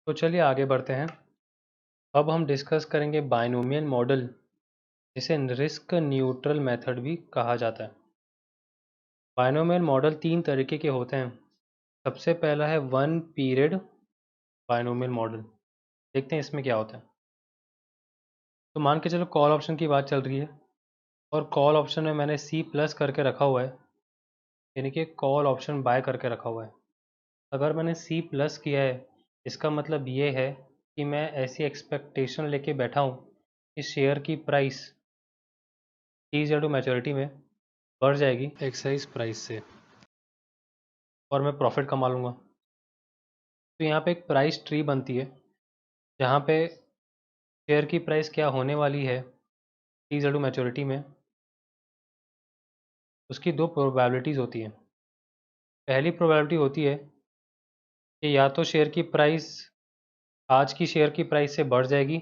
तो चलिए आगे बढ़ते हैं। अब हम डिस्कस करेंगे बाइनोमियल मॉडल, जिसे रिस्क न्यूट्रल मेथड भी कहा जाता है। बाइनोमियल मॉडल तीन तरीके के होते हैं। सबसे पहला है वन पीरियड बाइनोमियल मॉडल। देखते हैं इसमें क्या होता है। तो मान के चलो कॉल ऑप्शन की बात चल रही है और कॉल ऑप्शन में मैंने सी प्लस करके रखा हुआ है, यानी कि कॉल ऑप्शन बाय करके रखा हुआ है। अगर मैंने सी प्लस किया है, इसका मतलब ये है कि मैं ऐसी एक्सपेक्टेशन लेके बैठा हूँ कि शेयर की प्राइस टी टू मैच्योरिटी में बढ़ जाएगी एक्साइज प्राइस से और मैं प्रॉफिट कमा लूँगा। तो यहाँ पे एक प्राइस ट्री बनती है जहाँ पे शेयर की प्राइस क्या होने वाली है टी टू मैच्योरिटी में, उसकी दो प्रोबेबिलिटीज़ होती हैं। पहली प्रोबेबिलिटी होती है कि या तो शेयर की प्राइस आज की शेयर की प्राइस से बढ़ जाएगी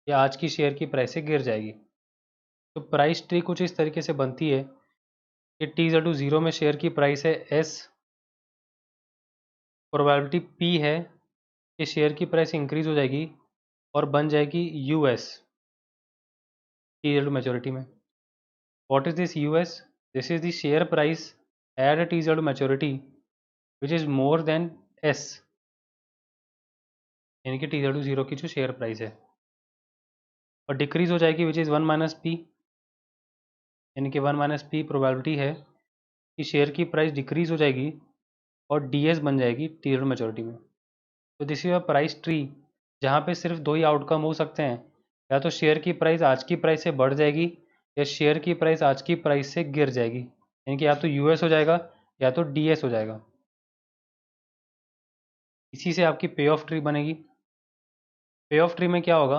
या आज की शेयर की प्राइस से गिर जाएगी। तो प्राइस ट्री कुछ इस तरीके से बनती है कि टी टू ज़ीरो में शेयर की प्राइस है एस, प्रोबेबिलिटी पी है कि शेयर की प्राइस इंक्रीज हो जाएगी और बन जाएगी यूएस टी टू मैच्योरिटी में। What is this US? This is the share price at T Z maturity which is more than S, यानी कि T Z ज़ीरो की जो शेयर प्राइस है और डिक्रीज हो जाएगी which is one minus P, यानी कि वन माइनस पी प्रोबेबिलिटी है कि शेयर की प्राइस डिक्रीज हो जाएगी और डी एस बन जाएगी टी Z मैच्योरिटी में। तो this is a price tree जहाँ पे सिर्फ दो ही आउटकम हो सकते हैं, या तो शेयर की प्राइस आज की प्राइस से बढ़ जाएगी या शेयर की प्राइस आज की प्राइस से गिर जाएगी, यानी कि या तो यूएस हो जाएगा या तो डीएस हो जाएगा। इसी से आपकी पे ऑफ ट्री बनेगी। पे ऑफ ट्री में क्या होगा,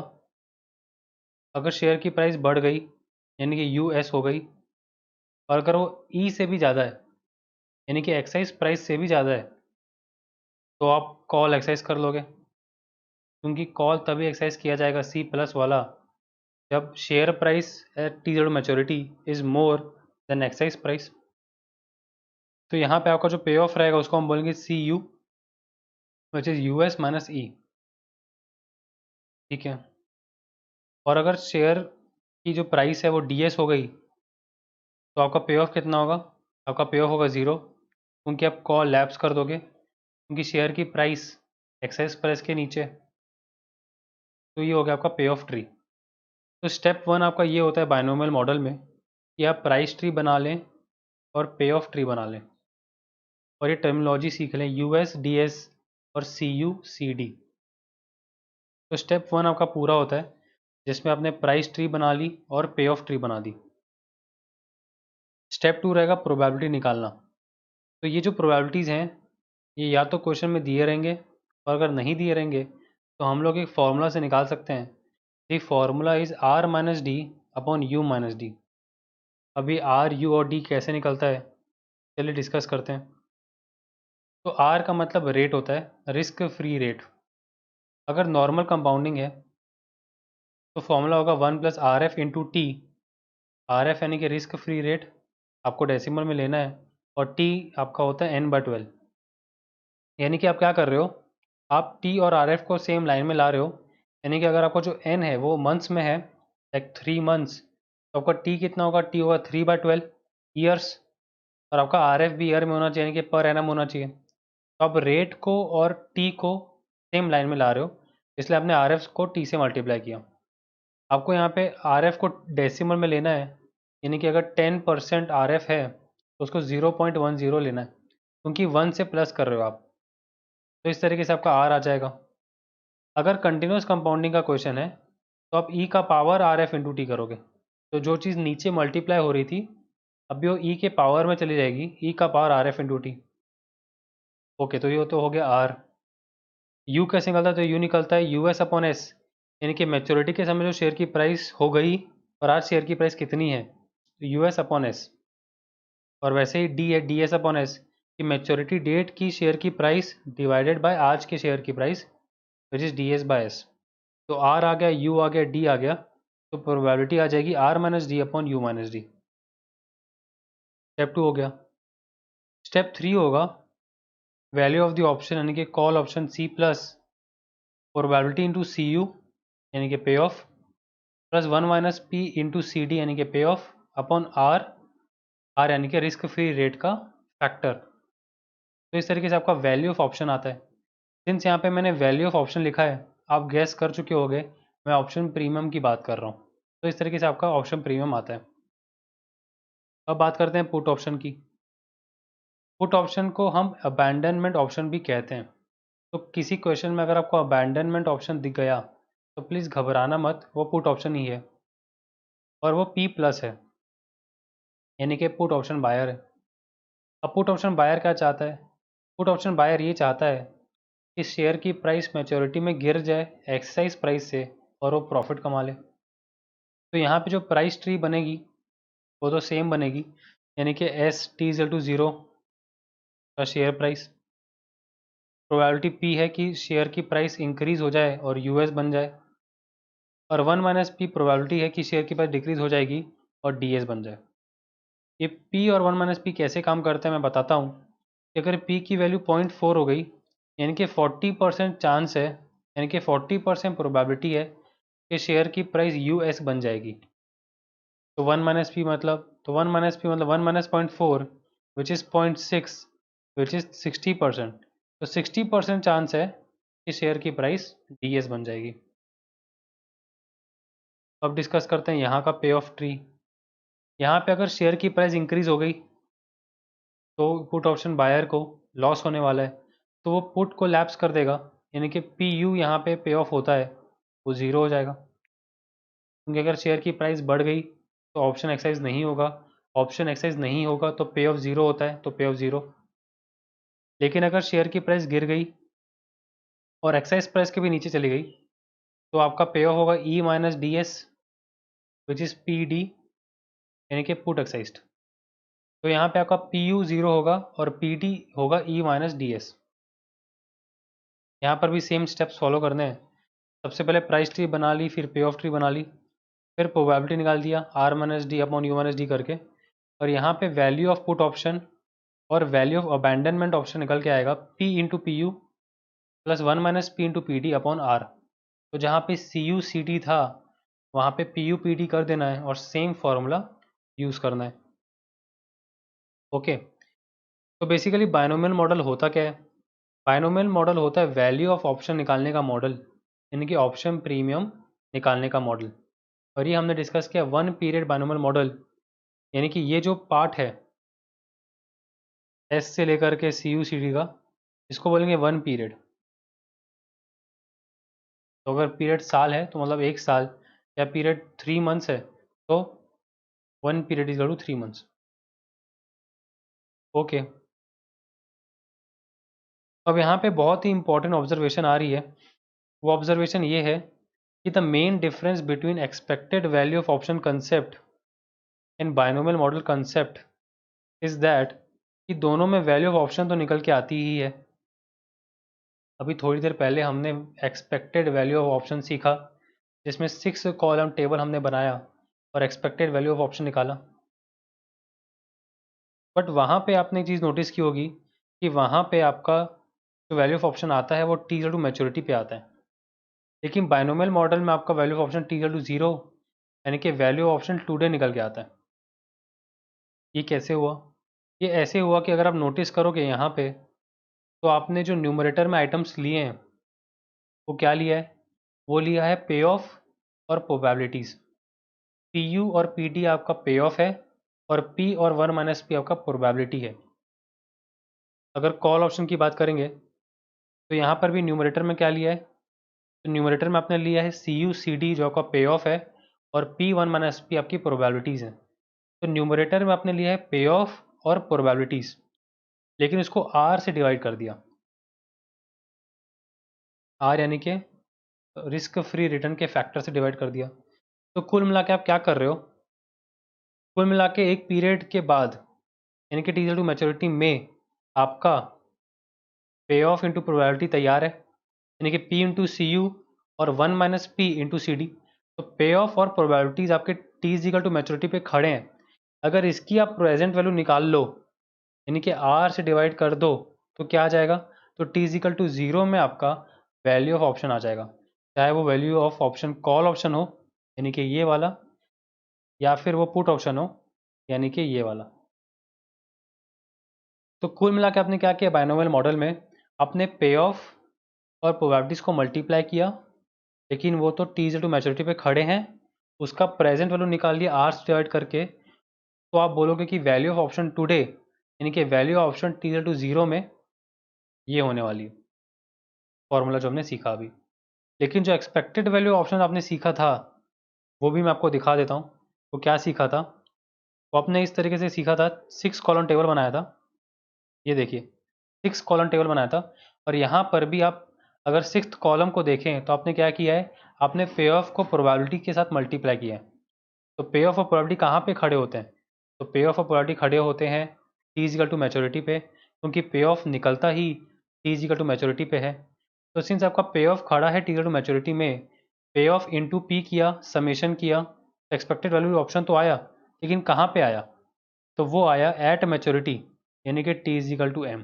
अगर शेयर की प्राइस बढ़ गई यानी कि यूएस हो गई, और अगर वो ई से भी ज़्यादा है यानी कि एक्साइज प्राइस से भी ज़्यादा है, तो आप कॉल एक्साइज कर लोगे, क्योंकि कॉल तभी एक्साइज किया जाएगा सी प्लस वाला जब share price at T zero maturity is more than excise price. तो यहाँ पे आपका जो पे ऑफ रहेगा उसको हम बोलेंगे C U which is U S minus E, ठीक है। और अगर शेयर की जो प्राइस है वो डी एस हो गई तो आपका पे ऑफ कितना होगा, आपका पे ऑफ होगा ज़ीरो, क्योंकि आप कॉल लैप्स कर दोगे क्योंकि शेयर की प्राइस एक्साइज प्राइस के नीचे। तो ये हो गया आपका पे ऑफ ट्री। तो स्टेप वन आपका ये होता है बाइनोमियल मॉडल में कि आप प्राइस ट्री बना लें और पे ऑफ ट्री बना लें और ये टर्मिनोलॉजी सीख लें यूएस डीएस और सी यू सी डी। तो स्टेप वन आपका पूरा होता है जिसमें आपने प्राइस ट्री बना ली और पे ऑफ ट्री बना दी। स्टेप टू रहेगा प्रोबेबिलिटी निकालना। तो ये जो प्रोबेबिलिटीज़ हैं ये या तो क्वेश्चन में दिए रहेंगे और अगर नहीं दिए रहेंगे तो हम लोग एक फार्मूला से निकाल सकते हैं। The formula is R minus D upon U minus D. अभी आर यू और डी कैसे निकलता है चलिए डिस्कस करते हैं। तो आर का मतलब रेट होता है, रिस्क फ्री रेट। अगर नॉर्मल कंपाउंडिंग है तो फॉर्मूला होगा one plus R F into T. R F यानी कि रिस्क फ्री रेट, आपको डेसिमल में लेना है, और टी आपका होता है एन बाय 12। यानी कि आप क्या कर रहे हो, आप टी और आर एफ को सेम लाइन में ला रहे हो, यानी कि अगर आपको जो एन है वो मंथ्स में है लाइक 3 मंथ्स, तो आपका टी कितना होगा, टी होगा 3/12 ईयर्स, और आपका आर एफ भी ईयर में होना चाहिए यानी कि पर एनम होना चाहिए। तो आप रेट को और टी को सेम लाइन में ला रहे हो, इसलिए आपने आर एफ को टी से मल्टीप्लाई किया। आपको यहाँ पे आर एफ को डेसिमल में लेना है, यानी कि अगर 10% आर एफ है तो उसको 0.10 लेना है, क्योंकि 1 से प्लस कर रहे हो आप। तो इस तरीके से आपका आर आ जाएगा। अगर कंटिन्यूस कंपाउंडिंग का क्वेश्चन है तो आप ई का power R F into T करोगे, तो जो चीज़ नीचे मल्टीप्लाई हो रही थी अभी वो ई के पावर में चली जाएगी, ई का power R F into T. Okay, तो ये तो हो गया आर। यू कैसे निकलता है, तो यू निकलता है यू एस अपॉन एस, यानी कि मैच्योरिटी के समय जो शेयर की प्राइस हो गई और आज शेयर की प्राइस कितनी है, तो यू एस अपॉन एस। और वैसे ही डी है डी एस अपॉन एस, कि मैच्योरिटी डेट की शेयर की प्राइस डिवाइडेड बाय आज के शेयर की price which is D S by S. तो आर आ गया, यू आ गया, डी आ गया, तो प्रोबेबिलिटी आ जाएगी R minus D upon U minus D. Step two हो गया। स्टेप थ्री होगा वैल्यू ऑफ द ऑप्शन, यानी कि call option C plus probability into C U यानी कि payoff plus 1 minus P into C D यानी कि payoff upon R यानी कि रिस्क फ्री रेट का फैक्टर। तो इस तरीके से आपका वैल्यू ऑफ ऑप्शन आता है। सिंस यहाँ पे मैंने वैल्यू ऑफ ऑप्शन लिखा है, आप गैस कर चुके होंगे मैं ऑप्शन प्रीमियम की बात कर रहा हूँ। तो इस तरीके से आपका ऑप्शन प्रीमियम आता है। अब बात करते हैं पुट ऑप्शन की। पुट ऑप्शन को हम अबैंडनमेंट ऑप्शन भी कहते हैं। तो किसी क्वेश्चन में अगर आपको अबैंडनमेंट ऑप्शन दिख गया तो प्लीज़ घबराना मत, वो पुट ऑप्शन ही है और वो P प्लस है यानी कि पुट ऑप्शन बायर है। अब पुट ऑप्शन बायर क्या चाहता है? पुट ऑप्शन बायर ये चाहता है कि शेयर की प्राइस मैच्योरिटी में गिर जाए एक्सरसाइज प्राइस से और वो प्रॉफिट कमा ले। तो यहाँ पे जो प्राइस ट्री बनेगी वो तो सेम बनेगी यानी कि S T is to zero का शेयर प्राइस। प्रोबेबिलिटी P है कि शेयर की प्राइस इंक्रीज हो जाए और US बन जाए, और 1 माइनस पी प्रोबेबिलिटी है कि शेयर की प्राइस डिक्रीज हो जाएगी और DS बन जाए। ये P और 1 माइनस पी कैसे काम करते हैं मैं बताता हूँ कि अगर P की वैल्यू 0.4 हो गई यानी कि 40% चांस है यानी कि 40% प्रोबेबिलिटी है कि शेयर की प्राइस US बन जाएगी। तो 1 माइनस पी मतलब 1 minus 0.4 which is 0.6 which is 60%। तो 60% चांस है कि शेयर की प्राइस DS बन जाएगी। अब डिस्कस करते हैं यहाँ का पे ऑफ ट्री। यहाँ पे अगर शेयर की प्राइस इंक्रीज हो गई तो पुट ऑप्शन बायर को लॉस होने वाला है, तो वो पुट को लैप्स कर देगा यानी कि पी यू यहाँ पे पे ऑफ होता है वो ज़ीरो हो जाएगा, क्योंकि अगर शेयर की प्राइस बढ़ गई तो ऑप्शन एक्सरसाइज नहीं होगा, ऑप्शन एक्सरसाइज नहीं होगा तो पे ऑफ ज़ीरो होता है, तो पे ऑफ ज़ीरो। लेकिन अगर शेयर की प्राइस गिर गई और एक्सरसाइज प्राइस के भी नीचे चली गई तो आपका पे ऑफ होगा E minus D S which is P D यानी कि पुट एक्सरसाइज्ड। तो यहाँ पे आपका पी यू ज़ीरो होगा और पी डी होगा ई माइनस डी एस। यहाँ पर भी सेम स्टेप्स फॉलो करने हैं। सबसे पहले प्राइस ट्री बना ली, फिर पे ऑफ ट्री बना ली, फिर प्रोबेबिलिटी निकाल दिया R minus D upon U minus D करके, और यहाँ पे वैल्यू ऑफ पुट ऑप्शन और वैल्यू ऑफ अबैंडनमेंट ऑप्शन निकल के आएगा P into P U plus 1 minus P into P D upon R. तो जहाँ पे सी यू सी डी था वहाँ पे पी यू पी डी कर देना है और सेम फार्मूला यूज़ करना है। ओके, तो बेसिकली बायनोमियल मॉडल होता क्या है? बायनोमियल मॉडल होता है वैल्यू ऑफ ऑप्शन निकालने का मॉडल यानी कि ऑप्शन प्रीमियम निकालने का मॉडल। और ये हमने डिस्कस किया वन पीरियड बायनोमियल मॉडल, यानी कि ये जो पार्ट है एस से लेकर के सी यू सी डी का, इसको बोलेंगे वन पीरियड। तो अगर पीरियड साल है तो मतलब एक साल, या पीरियड 3 मंथ्स है तो one period is to 3 months. Okay, अब यहाँ पे बहुत ही इंपॉर्टेंट ऑब्जर्वेशन आ रही है। वो ऑब्जर्वेशन ये है कि the main difference between expected value of option concept and binomial model concept is that कि दोनों में वैल्यू ऑफ ऑप्शन तो निकल के आती ही है। अभी थोड़ी देर पहले हमने एक्सपेक्टेड वैल्यू ऑफ ऑप्शन सीखा जिसमें 6 कॉलम टेबल हमने बनाया और एक्सपेक्टेड वैल्यू ऑफ ऑप्शन निकाला। बट वहाँ पे आपने एक चीज़ नोटिस की होगी कि वहाँ पे आपका जो वैल्यू ऑफ ऑप्शन आता है वो टी टू मैच्योरिटी पे आता है, लेकिन बायनोमियल मॉडल में आपका value of option T to zero यानी कि वैल्यू ऑफ ऑप्शन टुडे निकल के आता है। ये कैसे हुआ? ये ऐसे हुआ कि अगर आप नोटिस करोगे यहाँ पे तो आपने जो न्यूमरेटर में आइटम्स लिए हैं वो क्या लिया है? वो लिया है पे ऑफ और प्रोबेबिलिटीज़। पी यू और पी डी आपका पे ऑफ है और पी और 1 माइनस पी आपका प्रोबेबिलिटी है। अगर कॉल ऑप्शन की बात करेंगे तो यहाँ पर भी न्यूमरेटर में क्या लिया है? तो न्यूमरेटर में आपने लिया है सी यू सी डी जो आपका पे ऑफ है और पी 1 माइनस पी आपकी प्रोबेबिलिटीज़ हैं। तो न्यूमरेटर में आपने लिया है पे ऑफ और प्रोबेबिलिटीज़, लेकिन इसको आर से डिवाइड कर दिया। आर यानी कि रिस्क फ्री रिटर्न के फैक्टर से डिवाइड कर दिया। तो कुल मिला के आप क्या कर रहे हो? कुल मिला के एक पीरियड के बाद यानी कि टी टू मैच्योरिटी में आपका पे ऑफ इंटू प्रोबेबिलिटी तैयार है यानी कि पी इंटू सी यू और 1 minus P into C D. तो पे ऑफ और प्रोबेबिलिटीज़ आपके टी इजिकल टू मैच्योरिटी पे खड़े हैं। अगर इसकी आप प्रेजेंट वैल्यू निकाल लो यानी कि आर से डिवाइड कर दो तो क्या आ जाएगा? तो टी इजिकल टू ज़ीरो में आपका वैल्यू ऑफ ऑप्शन आ जाएगा, चाहे वो value of option call option हो यानी कि ये वाला, या फिर वो पुट ऑप्शन हो यानी कि ये वाला। तो कुल मिला के आपने क्या किया, बाइनोमियल मॉडल में आपने पे ऑफ और प्रोबेबिलिटीज को मल्टीप्लाई किया, लेकिन वो तो टी इज टू मैच्योरिटी पे खड़े हैं, उसका प्रेजेंट वैल्यू निकाल लिया आर से डिवाइड करके, तो आप बोलोगे कि वैल्यू ऑफ ऑप्शन टुडे यानी कि value of option T is to zero में ये होने वाली है फॉर्मूला जो हमने सीखा अभी। लेकिन जो एक्सपेक्टेड वैल्यू ऑप्शन आपने सीखा था वो भी मैं आपको दिखा देता हूँ। वो क्या सीखा था, वो आपने इस तरीके से सीखा था, 6 कॉलम टेबल बनाया था। ये देखिए 6 कॉलम टेबल बनाया था, और यहाँ पर भी आप अगर 6th कॉलम को देखें तो आपने क्या किया है, आपने पे ऑफ को प्रोबेबिलिटी के साथ मल्टीप्लाई किया है। तो पे ऑफ और प्रोबेबिलिटी कहाँ पे खड़े होते हैं, तो पे ऑफ और प्रोबेबिलिटी खड़े होते हैं टी इजिकल टू मैच्योरिटी पे, क्योंकि पे ऑफ निकलता ही टी इजिकल टू मैच्योरिटी पे है। तो सिंस आपका पे ऑफ खड़ा है टी इजिकल टू मैच्योरिटी में, पे ऑफ इंटू पी किया, समेशन किया, एक्सपेक्टेड वैल्यू ऑप्शन तो आया, लेकिन कहाँ पे आया, तो वो आया एट मैच्योरिटी यानी कि टी इजिकल टू एम।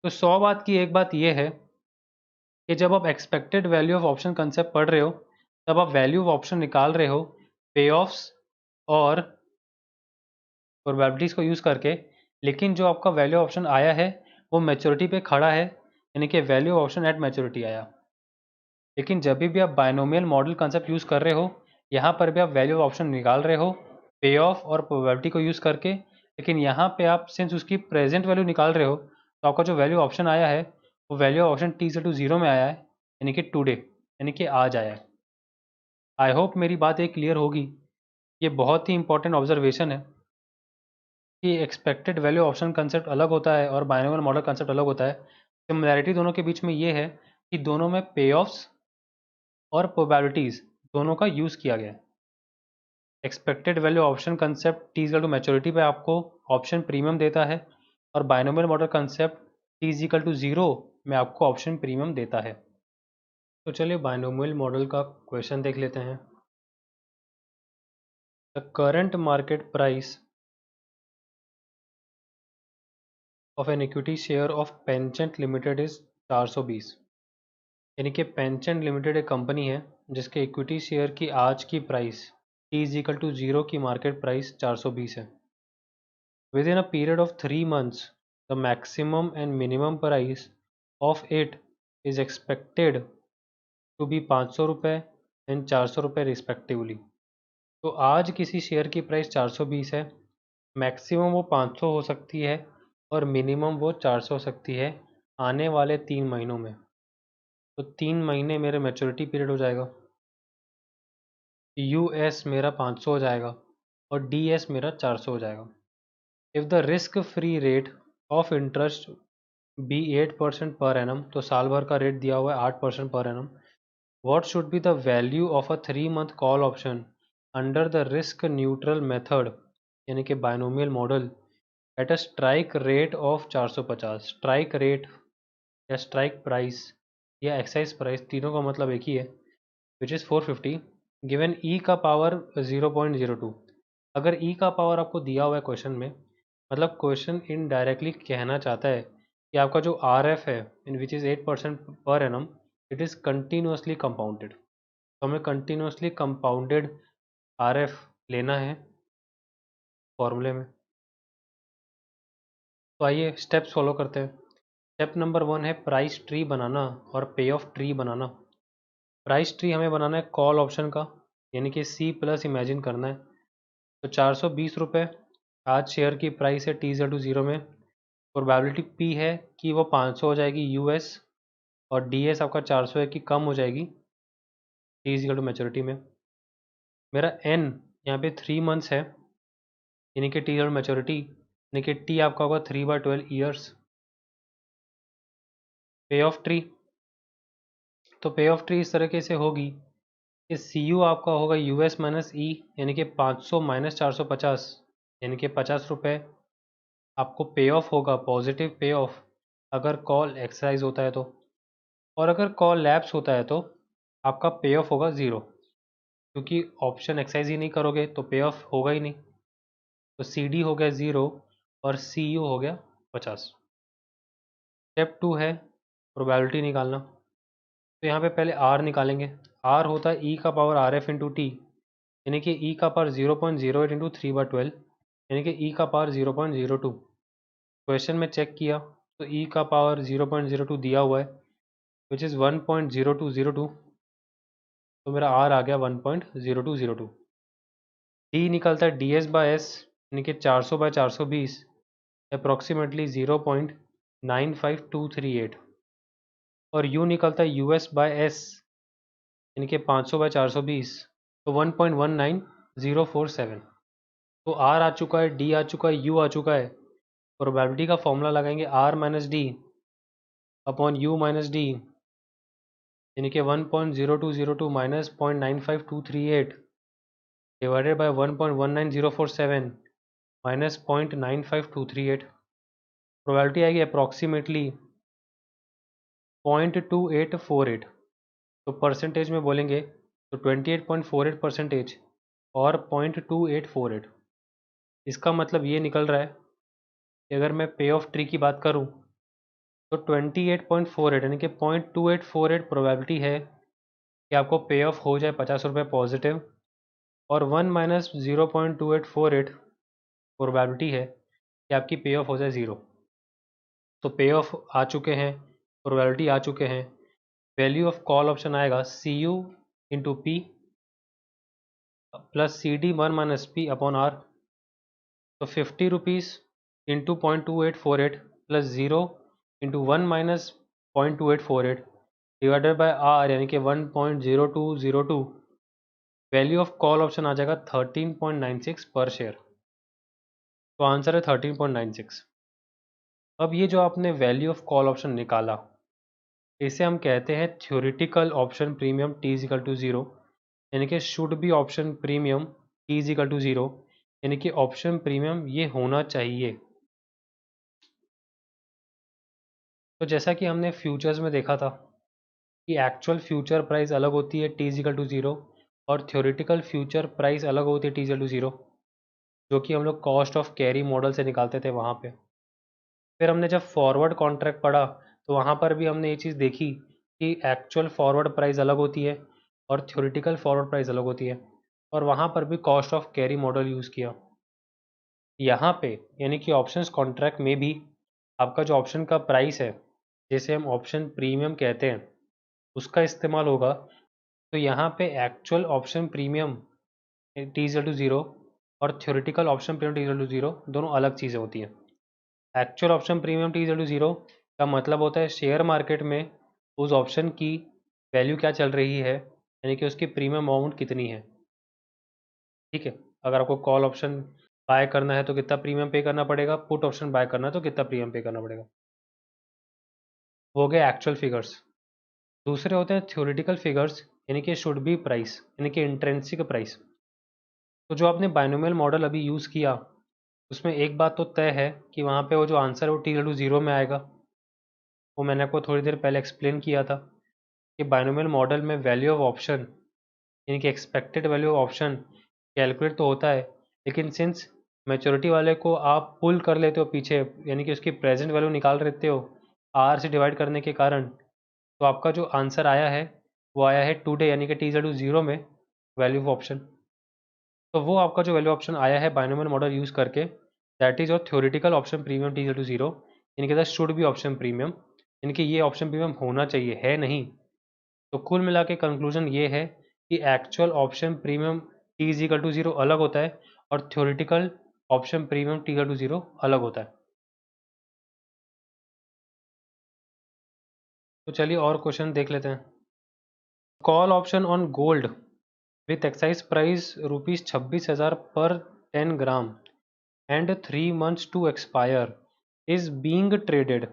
तो 100 बात की एक बात यह है कि जब आप expected value of option concept पढ़ रहे हो तब आप वैल्यू ऑफ ऑप्शन निकाल रहे हो पे ऑफ्स और प्रोबेबिलिटीज़ को यूज़ करके, लेकिन जो आपका वैल्यू ऑप्शन आया है वो मैच्योरिटी पे खड़ा है यानी कि वैल्यू ऑप्शन एट मैच्योरिटी आया। लेकिन जब भी आप बायनोमियल मॉडल कंसेप्ट यूज़ कर रहे हो, यहाँ पर भी आप वैल्यू ऑप्शन निकाल रहे हो पे ऑफ और प्रोबेबिलिटी को यूज़ करके, लेकिन यहाँ पे आप सिंस उसकी प्रेजेंट वैल्यू निकाल रहे हो तो आपका जो वैल्यू ऑप्शन आया है वो वैल्यू ऑप्शन टी से टू जीरो में आया है यानी कि टुडे यानी कि आज आया है। आई होप मेरी बात एक क्लियर होगी। ये बहुत ही इंपॉर्टेंट ऑब्जर्वेशन है कि एक्सपेक्टेड वैल्यू ऑप्शन कंसेप्ट अलग होता है और बायनोमियल मॉडल कंसेप्ट अलग होता है। सिमिलैरिटी दोनों के बीच में ये है कि दोनों में पे ऑफ्स और प्रोबेबिलिटीज़ दोनों का यूज़ किया गया है। Expected value option concept T is equal to maturity पे आपको ऑप्शन प्रीमियम देता है, और binomial model concept T is equal to zero में आपको ऑप्शन प्रीमियम देता है। तो चलिए बायनोमियल मॉडल का क्वेश्चन देख लेते हैं। The current market price of an equity share of Penchant limited is 420, यानी कि पेंचेंट लिमिटेड एक कंपनी है जिसके इक्विटी शेयर की आज की price T is equal to zero की मार्केट प्राइस 420 है। With in a period of 3 months the maximum and minimum price of it is expected to be 500 रुपये एंड 400 रुपये रिस्पेक्टिवली। तो आज किसी शेयर की प्राइस 420 है, मैक्सिमम वो 500 हो सकती है और मिनिमम वो 400 हो सकती है आने वाले 3 महीनों में। तो 3 महीने मेरे मैच्योरिटी पीरियड हो जाएगा, US मेरा 500 हो जाएगा और DS मेरा 400 हो जाएगा। If the risk free rate of interest be 8% per annum, तो साल भर का रेट दिया हुआ है 8% per annum, what should be the value of a 3 month call option under the risk neutral method यानी कि binomial model at a strike rate of 450। Strike rate या स्ट्राइक प्राइस या एक्साइज प्राइस तीनों का मतलब एक ही है, विच इज़ 450, गिवन ई का पावर 0.02। अगर ई का पावर आपको दिया हुआ है क्वेश्चन में, मतलब क्वेश्चन इनडायरेक्टली कहना चाहता है कि आपका जो आर एफ है इन which is 8% per annum, it is continuously compounded. तो हमें कंटिन्यूसली कंपाउंडेड आर एफ लेना है फॉर्मूले में। तो आइए स्टेप्स फॉलो करते हैं। स्टेप नंबर 1 है प्राइस ट्री बनाना और पे of tree banana. Price tree हमें बनाना है कॉल ऑप्शन का, यानी कि C प्लस इमेजिन करना है। तो 420 रुपये आज शेयर की प्राइस है टी इज़ टू ज़ीरो में। प्रोबेबिलिटी P है कि वो 500 हो जाएगी US, और DS आपका 400 है कि कम हो जाएगी टी इज़ टू मैच्योरिटी में। मेरा N यहाँ पे 3 months है यानी कि टी इज़ टू मैच्योरिटी, यानी कि T आपका होगा 3/12 ईयर्स। पे ऑफ ट्री, तो पे ऑफ ट्री इस तरीके से होगी कि CU आपका होगा US माइनस ई, यानी कि 500 माइनस 450 यानी कि 50 रुपये आपको पे ऑफ होगा, पॉजिटिव पे ऑफ अगर कॉल एक्सरसाइज होता है तो, और अगर कॉल लैप्स होता है तो आपका पे ऑफ होगा ज़ीरो, क्योंकि ऑप्शन एक्सरसाइज ही नहीं करोगे तो पे ऑफ होगा ही नहीं। तो CD हो गया ज़ीरो और CU हो गया 50। स्टेप 2 है प्रोबेबिलिटी निकालना। तो यहाँ पे पहले आर निकालेंगे। आर होता है ई का power R F into T, यानी कि ई का पावर 0.08 इंटू 3/12, यानी कि ई का पावर 0.02। क्वेश्चन में चेक किया तो ई का पावर 0.02 दिया हुआ है, विच इज़ 1.0202, तो मेरा आर आ गया 1.0202। डी निकलता है डी एस बाई एस, यानी कि 400/420, अप्रॉक्सीमेटली 0.95238। और यू निकलता है यू एस बाई एस, यानी कि 500/420, तो 1.19047। तो आर आ चुका है, डी आ चुका है, यू आ चुका है। प्रोबेबिलिटी का फॉर्मूला लगाएंगे R minus D upon U minus D, यानी कि 1.0202 minus 0.95238 divided by 1.19047 minus 0.95238। Probability आएगी अप्रॉक्सीमेटली 0.2848। तो परसेंटेज में बोलेंगे तो 28.48% और 0.2848। इसका मतलब ये निकल रहा है कि अगर मैं पे ऑफ ट्री की बात करूं तो 28.48 यानी कि 0.2848 प्रोबेबिलिटी है कि आपको पे ऑफ हो जाए 50 रुपये पॉजिटिव, और 1 माइनस 0.2848 प्रोबेबिलिटी है कि आपकी पे ऑफ हो जाए 0। तो पे ऑफ आ चुके हैं, प्रोबेबिलिटी आ चुके हैं। वैल्यू ऑफ कॉल ऑप्शन आएगा C U into P plus C D 1 minus P upon R. तो 50 rupees into 0.2848 plus 0 into 1 minus 0.2848 divided by R, यानी कि 1.0202। वैल्यू ऑफ कॉल ऑप्शन आ जाएगा 13.96 पर शेयर। तो आंसर है 13.96। अब ये जो आपने वैल्यू ऑफ कॉल ऑप्शन निकाला, इसे हम कहते हैं theoretical option premium T is equal to 0, यानी कि should be option premium T is equal to 0, यानी कि ऑप्शन प्रीमियम ये होना चाहिए। तो जैसा कि हमने फ्यूचर्स में देखा था कि एक्चुअल फ्यूचर प्राइस अलग होती है टी इज इक्वल टू 0, और थ्योरेटिकल फ्यूचर प्राइस अलग होती है टी इज इक्वल टू 0, जो कि हम लोग कॉस्ट ऑफ कैरी मॉडल से निकालते थे वहाँ पे। फिर हमने जब फॉरवर्ड कॉन्ट्रैक्ट पढ़ा तो वहाँ पर भी हमने ये चीज़ देखी कि एक्चुअल फॉरवर्ड प्राइस अलग होती है और थ्योरेटिकल फॉरवर्ड प्राइस अलग होती है, और वहाँ पर भी cost of carry model use किया। यहाँ पे यानी कि ऑप्शंस कॉन्ट्रैक्ट में भी आपका जो ऑप्शन का प्राइस है, जिसे हम ऑप्शन प्रीमियम कहते हैं, उसका इस्तेमाल होगा। तो यहाँ पे actual option premium T is to 0 और theoretical option premium T is to 0 दोनों अलग चीज़ें होती हैं। Actual option premium T is to 0 का मतलब होता है शेयर मार्केट में उस ऑप्शन की वैल्यू क्या चल रही है, यानी कि उसकी प्रीमियम अमाउंट कितनी है। ठीक है, अगर आपको कॉल ऑप्शन बाय करना है तो कितना प्रीमियम पे करना पड़ेगा, पुट ऑप्शन बाय करना है तो कितना प्रीमियम पे करना पड़ेगा। वो हो गए एक्चुअल फिगर्स। दूसरे होते हैं थ्योरेटिकल फिगर्स, यानी कि शुड बी प्राइस, यानी कि इंट्रेंसिक प्राइस। तो जो आपने बाइनोमियल मॉडल अभी यूज़ किया, उसमें एक बात तो तय है कि वहाँ पे वो जो आंसर है वो टी इक्वल टू 0 में आएगा। वो मैंने आपको थोड़ी देर पहले एक्सप्लेन किया था कि बाइनोमियल मॉडल में वैल्यू ऑफ ऑप्शन, यानी कि expected value of option calculate तो होता है, लेकिन सिंस मैच्योरिटी वाले को आप पुल कर लेते हो पीछे, यानी कि उसकी प्रेजेंट वैल्यू निकाल लेते हो आर से डिवाइड करने के कारण, तो आपका जो आंसर आया है वो आया है टुडे, यानी कि टी इक्वल टू 0 में वैल्यू ऑफ ऑप्शन। तो वो आपका जो वैल्यू ऑप्शन आया है बाइनोमियल मॉडल यूज़ करके, that is your theoretical option premium T equal to 0, यानी कि that should be option premium, यानी कि ये ऑप्शन प्रीमियम होना चाहिए, है नहीं। तो कुल मिला के कंक्लूजन ये है कि actual option premium T is equal to 0 अलग होता है और theoretical option premium T equal to 0 अलग होता है। तो चलिए और क्वेश्चन देख लेते हैं। Call option on gold with excise price ₹26,000 पर 10 ग्राम and 3 months to expire is being traded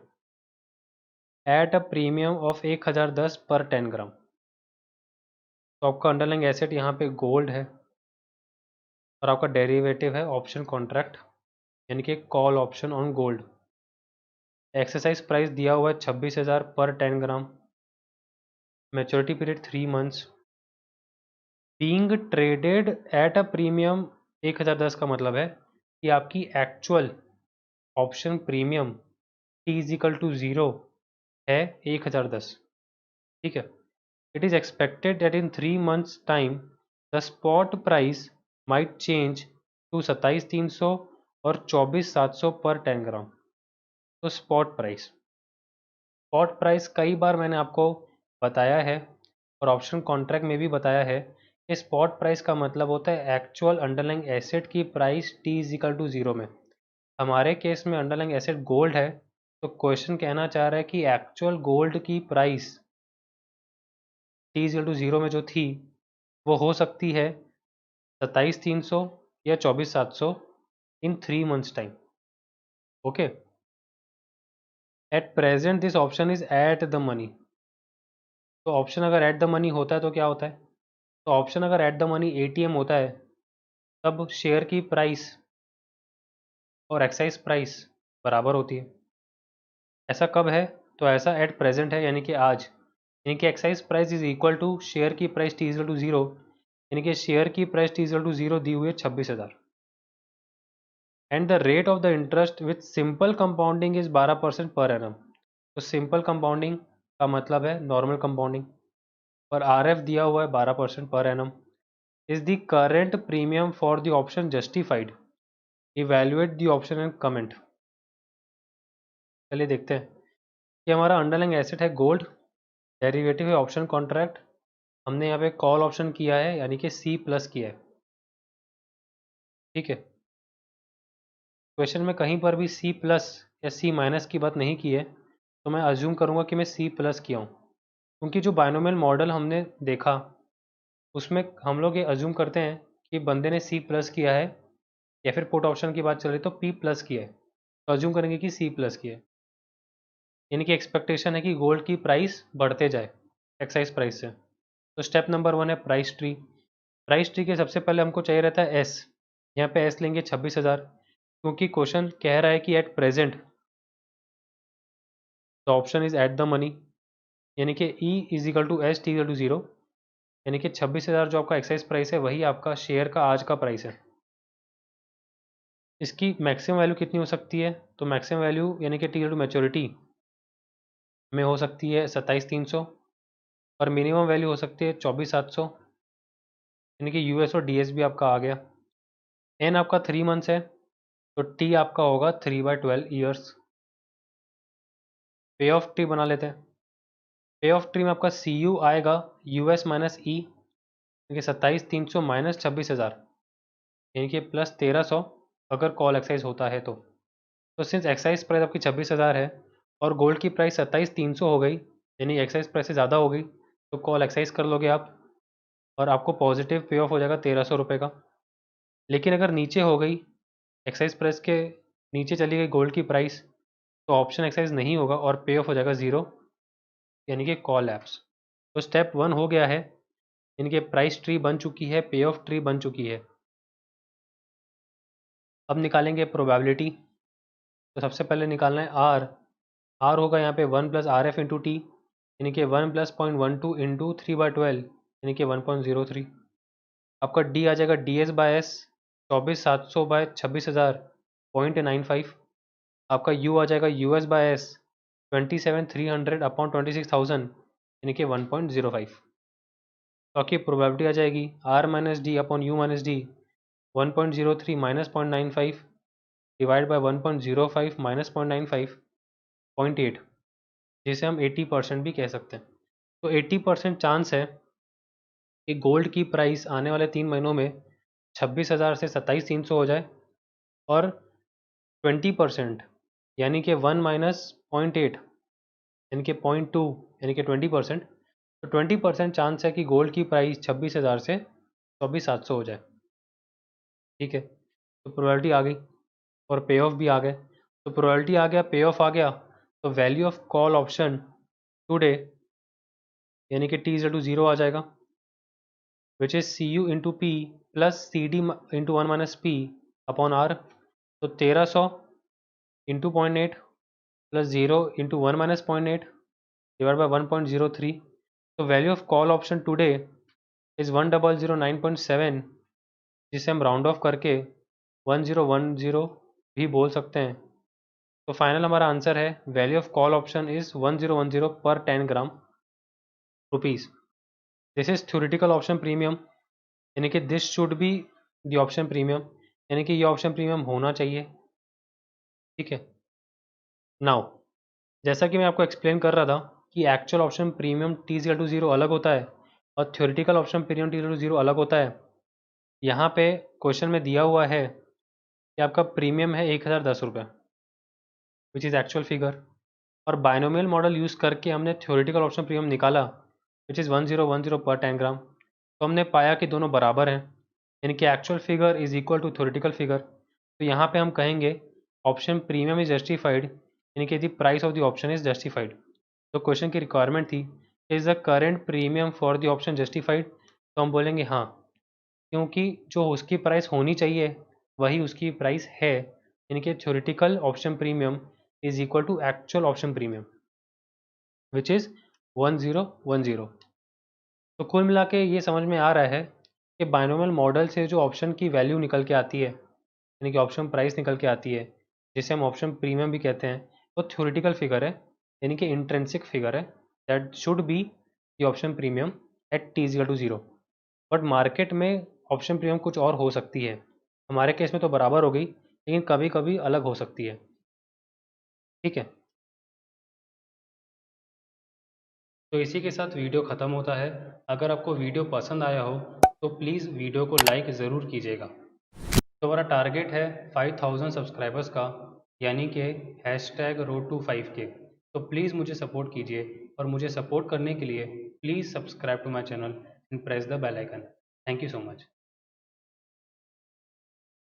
at a premium of 1010 per 10 ग्राम। तो आपका अंडरलाइंग एसेट यहाँ पे गोल्ड है और आपका डेरिवेटिव है ऑप्शन कॉन्ट्रैक्ट, यानी कि call option on gold. Exercise price दिया हुआ है 26,000 पर 10 gram, maturity period 3 months, being traded at a premium 1010 का मतलब है कि आपकी actual option premium T is equal to 0 है 1010, ठीक है। It is expected that in 3 months time the spot price might change to 27,300 और 24,700 पर 10 ग्राम। तो स्पॉट प्राइस कई बार मैंने आपको बताया है और ऑप्शन कॉन्ट्रैक्ट में भी बताया है कि स्पॉट प्राइस का मतलब होता है एक्चुअल अंडरलाइंग एसेट की price T is equal to zero में। हमारे केस में अंडरलाइंग एसेट गोल्ड है, तो क्वेश्चन कहना चाह रहा है कि एक्चुअल गोल्ड की price T is equal to zero में जो थी वो हो सकती है 27,300 या 24,700 इन 3 months time. Okay, at present this option is at the money. तो ऑप्शन अगर एट द मनी होता है तो क्या होता है? तो ऑप्शन अगर एट द मनी एटीएम होता है तब शेयर की प्राइस और एक्साइज प्राइस बराबर होती है। ऐसा कब है? तो ऐसा एट प्रेजेंट है, यानी कि आज। यानी कि excise price is equal to share की price T equal to zero, यानी कि शेयर की price T equal to zero दी हुई है 26,000। And the rate of the interest with simple compounding is 12% per annum. तो सिंपल कंपाउंडिंग का मतलब है नॉर्मल कंपाउंडिंग, और आरएफ दिया हुआ है 12% per annum. Is the current premium for the option justified? Evaluate the option and comment. चलिए देखते हैं कि हमारा अंडरलाइंग एसेट है गोल्ड, डेरिवेटिव है ऑप्शन कॉन्ट्रैक्ट, हमने यहाँ पे कॉल ऑप्शन किया है यानी कि सी प्लस किया है, ठीक है। क्वेश्चन में कहीं पर भी सी प्लस या सी माइनस की बात नहीं की है, तो मैं अज्यूम करूँगा कि मैं सी प्लस किया हूँ, क्योंकि जो बाइनोमियल मॉडल हमने देखा उसमें हम लोग ये अज्यूम करते हैं कि बंदे ने सी प्लस किया है, या फिर पुट ऑप्शन की बात चल रही तो पी प्लस किया है, तो अज्यूम करेंगे कि सी प्लस किया है। यानी कि एक्सपेक्टेशन है कि गोल्ड की प्राइस बढ़ते जाए एक्साइज प्राइस से। तो स्टेप नंबर 1 है प्राइस ट्री। प्राइस ट्री के सबसे पहले हमको चाहिए रहता है एस। यहाँ पे एस लेंगे 26,000, क्योंकि क्वेश्चन कह रहा है कि at present the option is at the money, यानी कि E is equal to S T equal to zero, यानी कि 26,000 जो आपका एक्साइज प्राइस है वही आपका शेयर का आज का प्राइस है। इसकी मैक्सिमम वैल्यू कितनी हो सकती है? तो मैक्सिमम वैल्यू यानी कि टी टू मैच्योरिटी में हो सकती है 27,300, और मिनिमम वैल्यू हो सकती है 24,700, यानी कि यूएस और डीएस भी आपका आ गया। एन आपका 3 मंथ्स है, तो टी आपका होगा 3/12 ईयर्स। पे ऑफ ट्री बना लेते हैं। पे ऑफ ट्री में आपका सी यू आएगा यूएस माइनस ई, यानी कि 27,300 माइनस 26,000, यानी कि प्लस 1,300 अगर कॉल एक्साइज होता है तो सिंस एक्साइज प्राइस आपकी 26,000 है और गोल्ड की प्राइस 27,300 हो गई, यानी एक्साइज प्राइस से ज़्यादा हो गई, तो कॉल एक्साइज कर लोगे आप और आपको पॉजिटिव पे ऑफ हो जाएगा 1,300 रुपये का। लेकिन अगर नीचे हो गई, एक्साइज प्राइस के नीचे चली गई गोल्ड की प्राइस, तो ऑप्शन एक्साइज नहीं होगा और पे ऑफ हो जाएगा ज़ीरो, यानी कि कॉल एप्स। तो स्टेप 1 हो गया है, यानी कि प्राइस ट्री बन चुकी है, पे ऑफ ट्री बन चुकी है। अब निकालेंगे प्रोबेबिलिटी। तो सबसे पहले निकालना है आर। आर होगा यहाँ पे 1 plus R F into T, यानी कि 1 प्लस 0.12 इंटू 3/12, यानी कि 1.03। आपका डी आ जाएगा D S by S 24,700 by 26,000 0.95। आपका यू आ जाएगा U S by S 27,300 upon 26,000, यानी कि 1.05। तो आपकी प्रोबेबिलिटी आ जाएगी R minus D upon U minus D 1.03 minus 0.95 divide by 1.05 minus 0.95 0.8, जिसे हम 80% भी कह सकते हैं। तो 80% चांस है कि गोल्ड की प्राइस आने वाले 3 महीनों में 26,000 से 27,300 हो जाए, और 20% यानी कि 1 माइनस 0.8 यानी कि 0.2 यानी कि 20%, तो 20% चांस है कि गोल्ड की प्राइस 26,000 से 24,700 हो जाए, ठीक है। तो प्रोबेबिलिटी आ गई और पे ऑफ भी आ गए। तो प्रोबेबिलिटी आ गया, पे ऑफ आ गया, तो value of call option today यानी कि टी इज टू ज़ीरो आ जाएगा, which is C U into P plus C D into 1 minus P upon R. तो 1,300 into 0.8 plus 0 into 1 minus 0.8 divide by 1.03। तो value of call option today is 1,009.7, जिसे हम round of करके 1010 भी बोल सकते हैं, तो फाइनल हमारा आंसर है value of call option is 1010 per 10 gram rupees. This is theoretical option premium, यानी कि this should be the option premium, यानी कि ये ऑप्शन प्रीमियम होना चाहिए। ठीक है, नाउ जैसा कि मैं आपको एक्सप्लेन कर रहा था कि एक्चुअल ऑप्शन प्रीमियम T=0 अलग होता है और थ्योरेटिकल ऑप्शन प्रीमियम T=0 अलग होता है। यहाँ पे क्वेश्चन में दिया हुआ है कि आपका प्रीमियम है 1010 रुपये, विच इज़ एक्चुअल फिगर, और बायनोमियल मॉडल यूज़ करके हमने थ्योरेटिकल ऑप्शन प्रीमियम निकाला विच इज़ 1010 पर 10 ग्राम। तो हमने पाया कि दोनों बराबर हैं, यानी कि actual figure is equal to theoretical figure. तो यहाँ पे हम कहेंगे ऑप्शन प्रीमियम इज जस्टिफाइड, यानी कि the price of the option is justified. तो क्वेश्चन की रिक्वायरमेंट थी is the current premium for the option justified, तो हम बोलेंगे हाँ, क्योंकि जो उसकी प्राइस होनी चाहिए वही उसकी प्राइस है, यानी कि theoretical option premium is equal to actual option premium which is 1010। तो कुल मिला के ये समझ में आ रहा है कि बायनोमियल मॉडल से जो ऑप्शन की वैल्यू निकल के आती है, यानी कि ऑप्शन प्राइस निकल के आती है, जिसे हम ऑप्शन प्रीमियम भी कहते हैं, वो थ्योरेटिकल फिगर है, यानी कि इंट्रिंसिक फिगर है that should be the option premium eight T=0। But market में ऑप्शन प्रीमियम कुछ और हो सकती है, हमारे केस में तो बराबर हो गई, लेकिन कभी कभी अलग हो सकती है। ठीक है, तो इसी के साथ वीडियो ख़त्म होता है। अगर आपको वीडियो पसंद आया हो तो प्लीज़ वीडियो को लाइक ज़रूर कीजिएगा। तो हमारा टारगेट है 5000 सब्सक्राइबर्स का, यानी कि #road to 5K। तो प्लीज़ मुझे सपोर्ट कीजिए, और मुझे सपोर्ट करने के लिए please subscribe to my channel and press the bell icon. Thank you so much.